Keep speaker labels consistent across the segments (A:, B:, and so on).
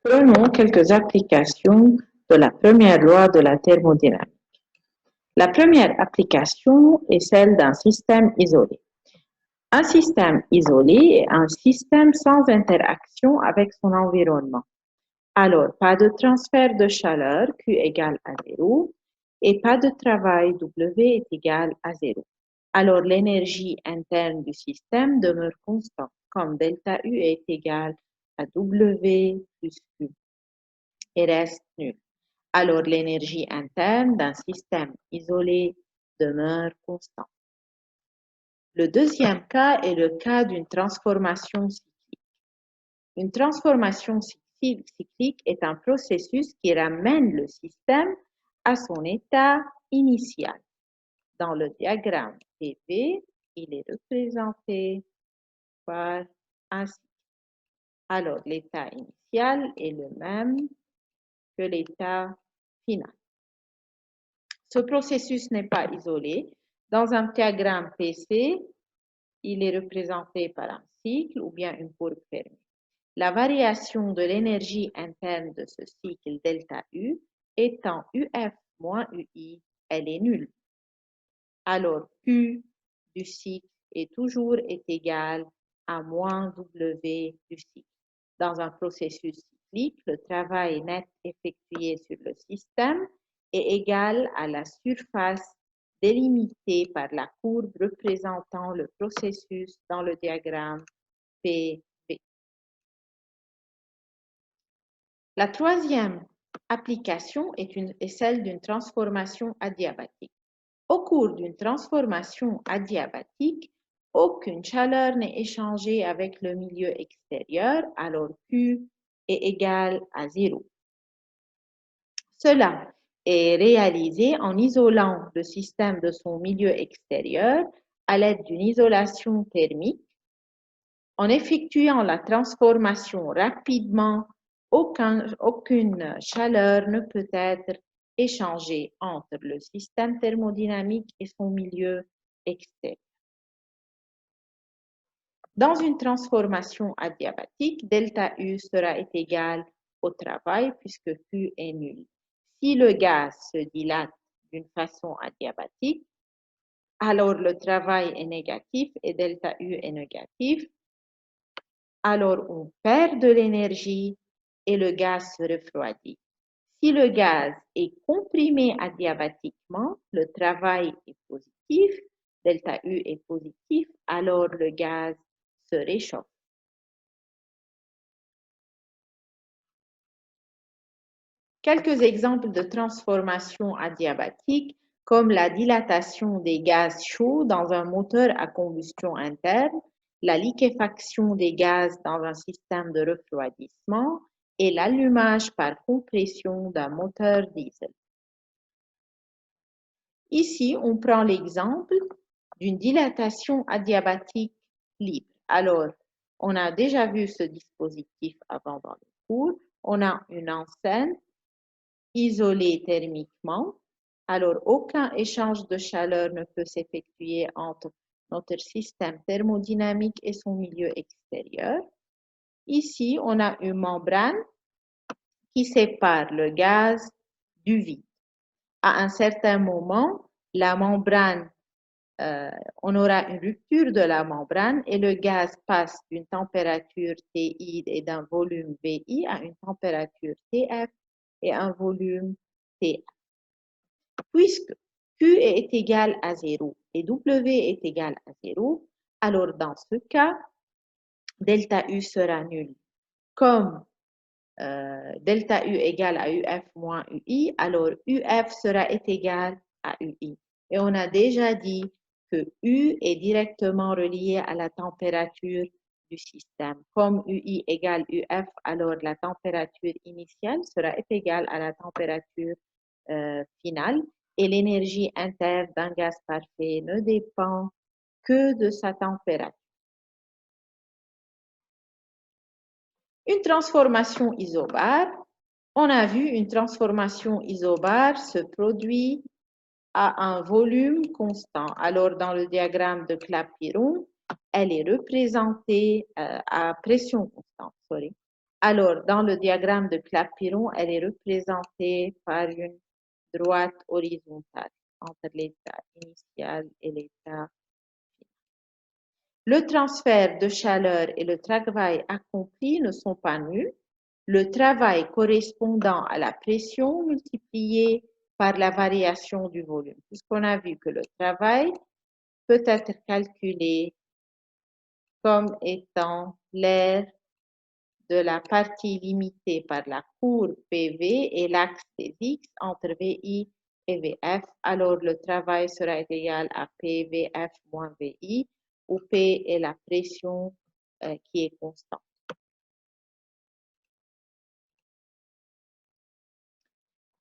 A: Prenons quelques applications de la première loi de la thermodynamique. La première application est celle d'un système isolé. Un système isolé est un système sans interaction avec son environnement. Alors, pas de transfert de chaleur, Q égale à 0, et pas de travail, W est égal à 0. Alors, l'énergie interne du système demeure constante, comme delta U est égal à W plus Q, et reste nul. Alors, l'énergie interne d'un système isolé demeure constante. Le deuxième cas est le cas d'une transformation cyclique. Une transformation cyclique est un processus qui ramène le système à son état initial. Dans le diagramme PV, il est représenté par un cycle. Alors, l'état initial est le même que l'état final. Ce processus n'est pas isolé. Dans un diagramme PC, il est représenté par un cycle ou bien une courbe fermée. La variation de l'énergie interne de ce cycle delta U étant UF moins UI, elle est nulle. Alors Q du cycle est toujours égal à moins W du cycle. Dans un processus cyclique, le travail net effectué sur le système est égal à la surface délimitée par la courbe représentant le processus dans le diagramme PV. La troisième application est celle d'une transformation adiabatique. Au cours d'une transformation adiabatique, aucune chaleur n'est échangée avec le milieu extérieur, alors Q est égal à 0. Cela est réalisé en isolant le système de son milieu extérieur à l'aide d'une isolation thermique. En effectuant la transformation rapidement, aucune chaleur ne peut être échangée entre le système thermodynamique et son milieu extérieur. Dans une transformation adiabatique, delta U sera égal au travail puisque Q est nul. Si le gaz se dilate d'une façon adiabatique, alors le travail est négatif et delta U est négatif. Alors on perd de l'énergie et le gaz se refroidit. Si le gaz est comprimé adiabatiquement, le travail est positif, delta U est positif, alors le gaz se réchauffe. Quelques exemples de transformation adiabatique, comme la dilatation des gaz chauds dans un moteur à combustion interne, la liquéfaction des gaz dans un système de refroidissement et l'allumage par compression d'un moteur diesel. Ici, on prend l'exemple d'une dilatation adiabatique libre. Alors, on a déjà vu ce dispositif avant dans le cours. On a une enceinte isolée thermiquement. Alors, aucun échange de chaleur ne peut s'effectuer entre notre système thermodynamique et son milieu extérieur. Ici, on a une membrane qui sépare le gaz du vide. À un certain moment, la membrane, on aura une rupture de la membrane et le gaz passe d'une température TI et d'un volume VI à une température TF et un volume TF. Puisque Q est égal à 0 et W est égal à 0, alors dans ce cas, delta U sera nul. Comme delta U égale à UF moins UI, alors UF sera égal à UI. Et on a déjà dit que U est directement relié à la température du système. Comme UI égale UF, alors la température initiale sera égale à la température finale et l'énergie interne d'un gaz parfait ne dépend que de sa température. Une transformation isobare, on a vu une transformation isobare se produit à un volume constant. Alors, dans le diagramme de Clapeyron, elle est représentée à pression constante. Alors, dans le diagramme de Clapeyron, elle est représentée par une droite horizontale entre l'état initial et l'état final. Le transfert de chaleur et le travail accompli ne sont pas nuls. Le travail correspondant à la pression multipliée par la variation du volume. Puisqu'on a vu que le travail peut être calculé comme étant l'aire de la partie limitée par la courbe PV et l'axe des X entre VI et VF, alors le travail sera égal à PVF moins VI, où P est la pression qui est constante.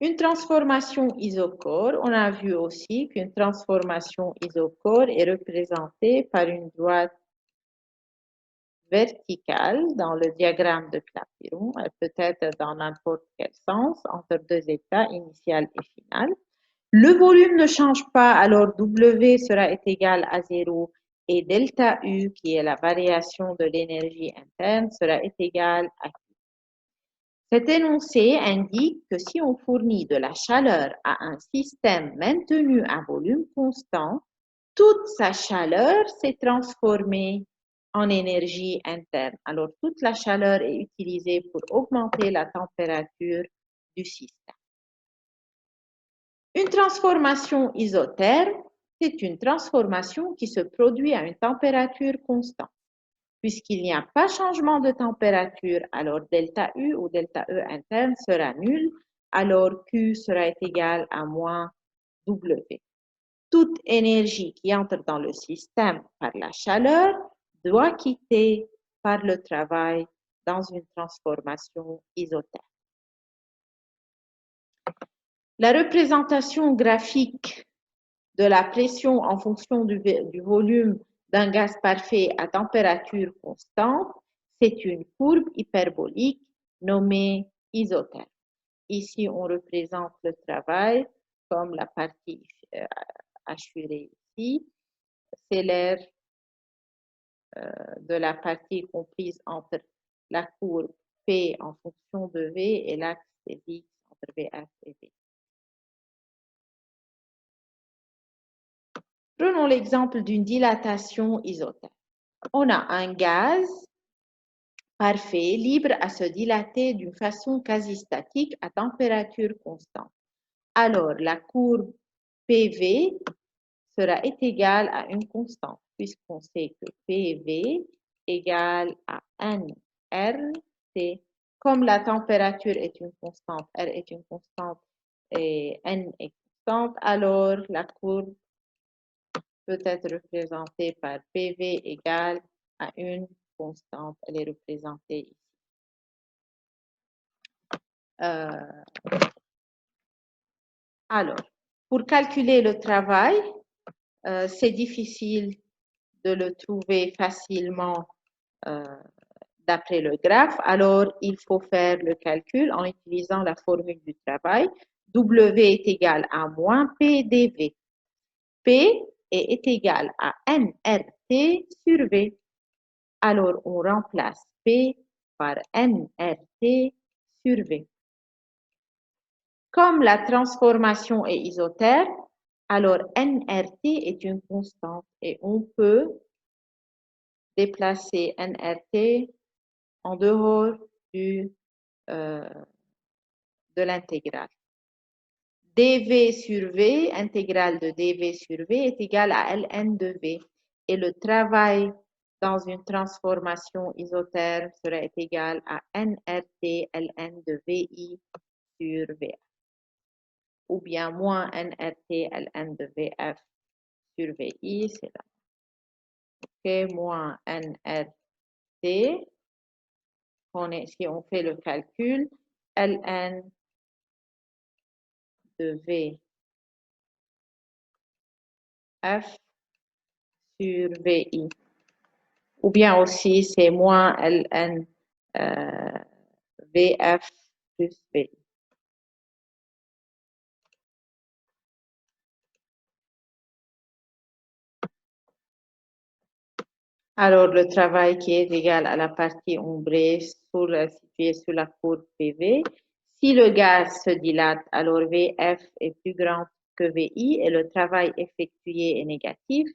A: Une transformation isochore, on a vu aussi qu'une transformation isochore est représentée par une droite verticale dans le diagramme de Clapeyron. Elle peut être dans n'importe quel sens entre deux états, initial et final. Le volume ne change pas, alors W sera égal à 0 et delta U, qui est la variation de l'énergie interne, sera égal à Q. Cet énoncé indique que si on fournit de la chaleur à un système maintenu à volume constant, toute sa chaleur s'est transformée en énergie interne. Alors, toute la chaleur est utilisée pour augmenter la température du système. Une transformation isotherme, c'est une transformation qui se produit à une température constante. Puisqu'il n'y a pas changement de température, alors delta U ou delta E interne sera nul, alors Q sera égal à moins W. Toute énergie qui entre dans le système par la chaleur doit quitter par le travail dans une transformation isotherme. La représentation graphique de la pression en fonction du volume d'un gaz parfait à température constante, c'est une courbe hyperbolique nommée isotherme. Ici, on représente le travail comme la partie assurée ici. C'est l'aire de la partie comprise entre la courbe P en fonction de V et l'axe des X entre VF et V. Prenons l'exemple d'une dilatation isotherme. On a un gaz parfait, libre à se dilater d'une façon quasi statique à température constante. Alors, la courbe PV sera égale à une constante, puisqu'on sait que PV égale à nRT. Comme la température est une constante, R est une constante et N est constante, alors la courbe peut être représentée par PV égale à une constante. Elle est représentée ici. Alors, pour calculer le travail, c'est difficile de le trouver facilement d'après le graphe. Alors, il faut faire le calcul en utilisant la formule du travail. W est égal à moins P dV. P est égal à nRT sur V. Alors, on remplace P par nRT sur V. Comme la transformation est isotherme, alors nRT est une constante et on peut déplacer nRT en dehors de l'intégrale. dV sur V, intégrale de dV sur V est égale à ln de V. Et le travail dans une transformation isotherme serait égal à nRT ln de VI sur VF. Ou bien moins nRT ln de VF sur VI, c'est là. OK, moins nRT. Si on fait le calcul, ln de VF sur VI. Ou bien aussi, c'est moins ln VF plus VI. Alors, le travail qui est égal à la partie ombrée pour situer sur la courbe PV. Si le gaz se dilate, alors VF est plus grand que VI et le travail effectué est négatif.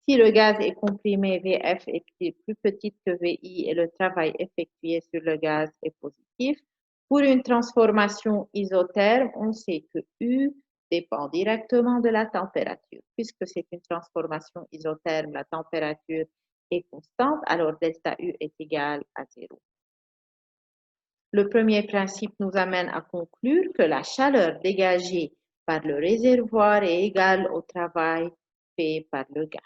A: Si le gaz est comprimé, VF est plus petit que VI et le travail effectué sur le gaz est positif. Pour une transformation isotherme, on sait que U dépend directement de la température. Puisque c'est une transformation isotherme, la température est constante, alors delta U est égal à 0. Le premier principe nous amène à conclure que la chaleur dégagée par le réservoir est égale au travail fait par le gaz.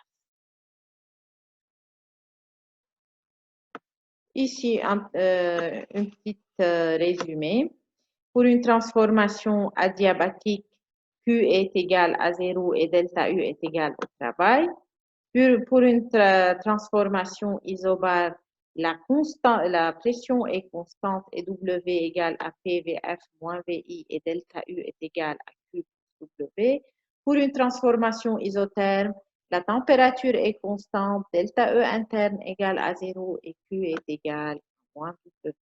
A: Ici, un petit résumé. Pour une transformation adiabatique, Q est égal à 0 et delta U est égal au travail. Pour une transformation isobare, la pression est constante et W égale à PVF moins VI et delta U est égal à Q plus W. Pour une transformation isotherme, la température est constante, delta E interne égale à 0 et Q est égal à moins W.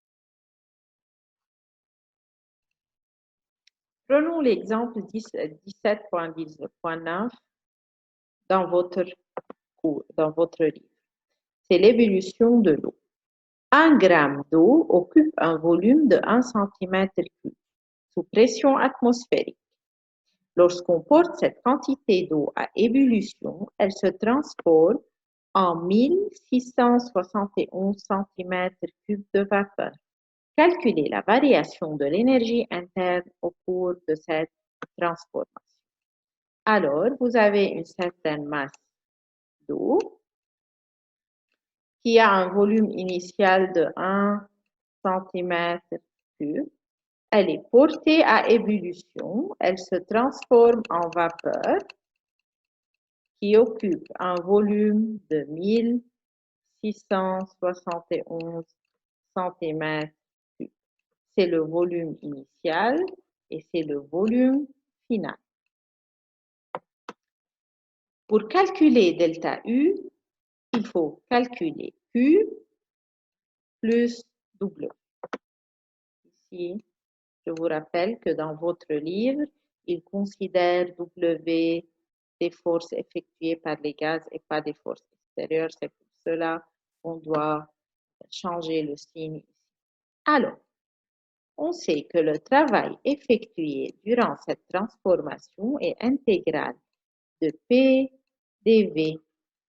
A: Prenons l'exemple 17.9 dans votre livre. C'est l'ébullition de l'eau. 1 gramme d'eau occupe un volume de 1 cm3 sous pression atmosphérique. Lorsqu'on porte cette quantité d'eau à ébullition, elle se transforme en 1671 cm3 de vapeur. Calculez la variation de l'énergie interne au cours de cette transformation. Alors, vous avez une certaine masse d'eau qui a un volume initial de 1 cm3. Elle est portée à ébullition, elle se transforme en vapeur qui occupe un volume de 1671 cm3. C'est le volume initial et c'est le volume final. Pour calculer delta U, il faut calculer Q plus W. Ici, je vous rappelle que dans votre livre, il considère W des forces effectuées par les gaz et pas des forces extérieures. C'est pour cela qu'on doit changer le signe ici. Alors, on sait que le travail effectué durant cette transformation est intégral de P dV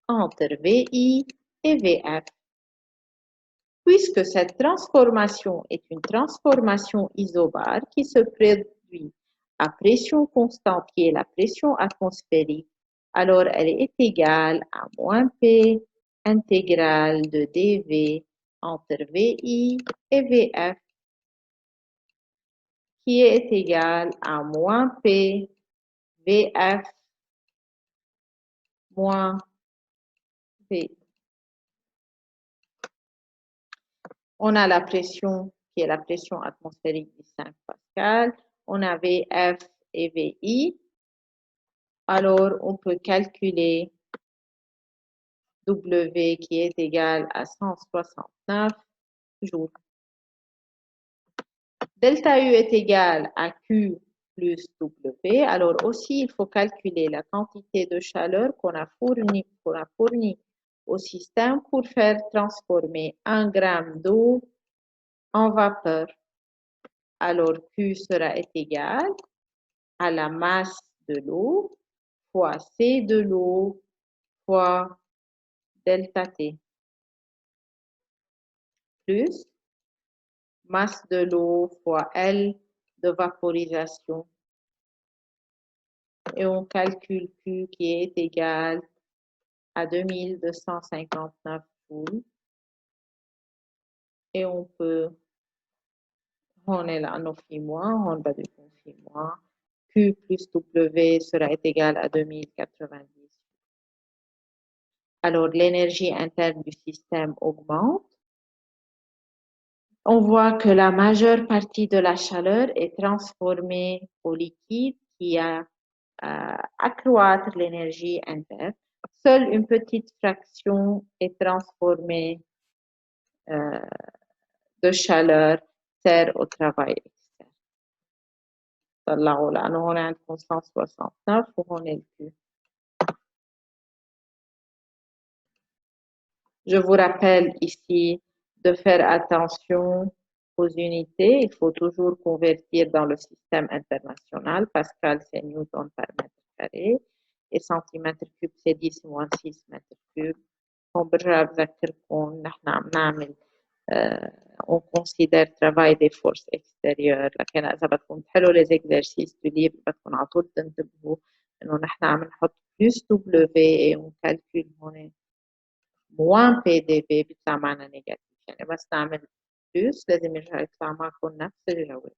A: entre VI et VF. Puisque cette transformation est une transformation isobare qui se produit à pression constante, qui est la pression atmosphérique, alors elle est égale à moins P intégrale de dV entre VI et VF, qui est égal à moins P VF moins V. On a la pression qui est la pression atmosphérique de 5 pascal. On a VF et VI. Alors, on peut calculer W qui est égal à 169 joules. Delta U est égal à Q plus W. Alors aussi, il faut calculer la quantité de chaleur qu'on a fournie au système pour faire transformer 1 gramme d'eau en vapeur. Alors Q sera égal à la masse de l'eau fois C de l'eau fois delta T plus masse de l'eau fois L de vaporisation. Et on calcule Q qui est égal à 2259 joules. Et on est là, on fait moins, on va dire qu'on fait moins. Q plus W sera égal à 2090. Alors, l'énergie interne du système augmente. On voit que la majeure partie de la chaleur est transformée au liquide qui a accroître l'énergie interne. Seule une petite fraction est transformée de chaleur sert au travail externe. طلعوا لأنه هون عندكم 169 وهون الكيو. Je vous rappelle ici de faire attention aux unités. Il faut toujours convertir dans le système international. Pascal, c'est Newton par mètre carré. Et centimètre cube, c'est 10 moins 6 mètres cubes. برجع بذكركم نحن عم نعمل on considère travail des forces extérieures لكن إذا بدكم تحلوا les exercices du livre بدكم على طول تنتبهوا إنه نحن عم نحط plus W et on calcule هون moins PDV بيطلع معنا نيجاتيف يعني بس نعمل plus لازم يرجع يطلع معكم نفس الجواب.